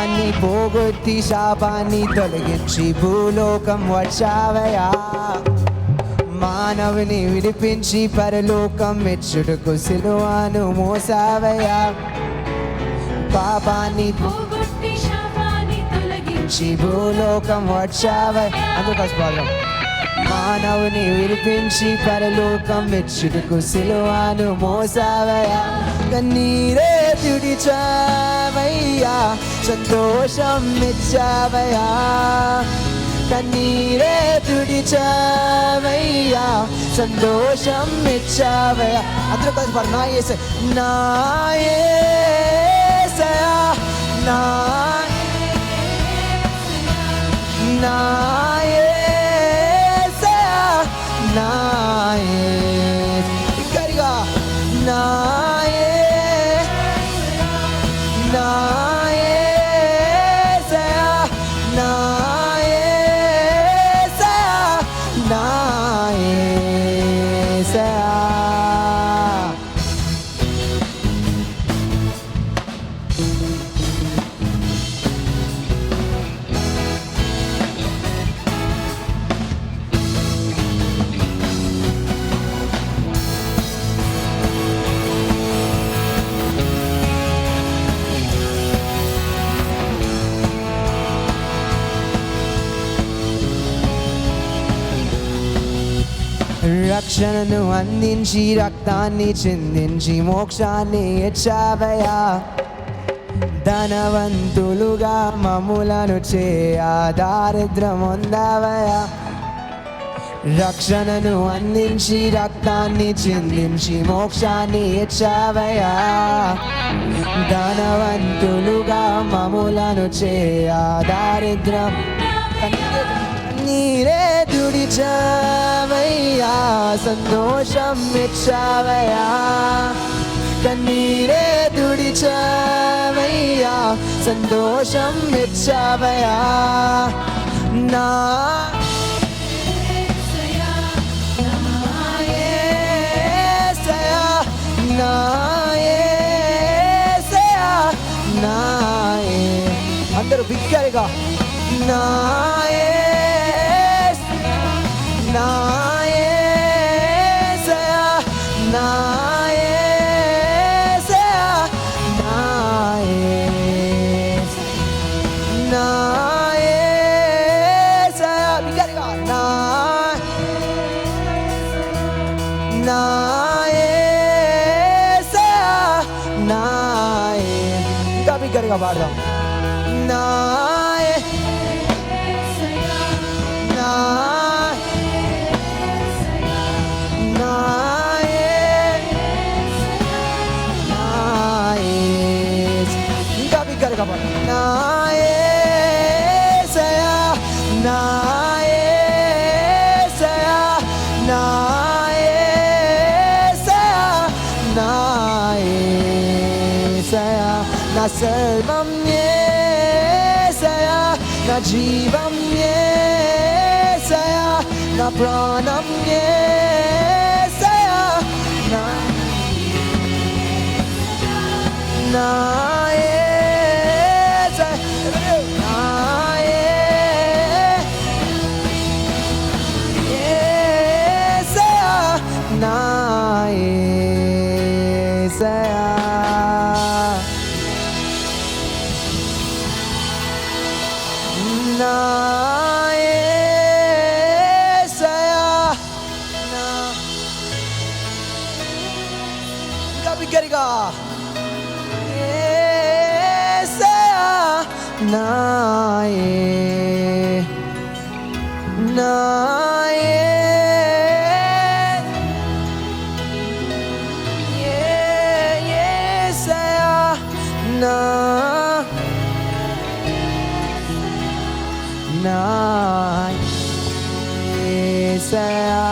పాపాన్ని పోగొట్టి శాపాన్ని తొలగించి భూలోకం వచ్చావయ్యా. మానవుని విడిపించి పరలోకం మెచ్చుటకు సిలువను మోసావయ్యా. పాపాన్ని పోగొట్టి శాపాన్ని తొలగించి భూలోకం వచ్చావయ్యా. అందుకు కష్టపడదాం. మానవుని విడిపించి పరలోకం మెచ్చుటకు సిలువను మోసావయ్యా. కన్నీరే తుడిచావయ్యా, సంతోషం మెచ్చావయ్యా. కన్నీరే తుడిచావయ్యా, సంతోషం మెచ్చావయ్యా. అందరూ కలిసి పాడు. నా యేసయ్యా, నా యేసయ్యా, నా నా యేసయ్యా, నా గట్టిగా నా నా యేసయ్యా, నా యేసయ్యా, నా యేసయ్యా. రక్షణను అందించి రక్తాన్ని చిందించి మోక్షాన్ని ఇచ్చావయ్యా. ధనవంతులుగా మమ్ములను చేయా దారిద్ర్యం పొందావయ్యా. రక్షణను అందించి రక్తాన్ని చిందించి మోక్షాన్ని ఇచ్చావయ్యా. ధనవంతులుగా మమ్ములను చేయా దారిద్ర్యం నీరే తుడిచావయ్యా, సంతోషం మెచ్చావయ్యా. కన్నీరే తుడిచావయ్యా, సంతోషం మెచ్చావయ్యా. నా యేసయ్యా, నా యేసయ్యా, నా అందరూ బిగ్గరగా నా నా యేసయ్యా, నా యేసయ్యా, నా నా యేసయ్యా. బిగ్గరగా నా నా యేసయ్యా, నా ఇంకా బిగ్గరగా పాడదాం. నా నా ఇంకా బిగ్గరగా పాడు. నా యేసయ్యా, నా యేసయ్యా, నా యేసయ్యా, నా యేసయ్యా. నా సర్వం యేసయ్యా, నా జీవం యేసయ్యా, నా ప్రాణం యేసయ్యా, నా నా యేసయ్యా, నా యేసయ్యా, నా యేసయ్యా. నా యేసయ్యా, నా ఇంకా బిగ్గరగా యేసయ్యా, నా నా యేసయ్యా, నా నా యేసయ్యా.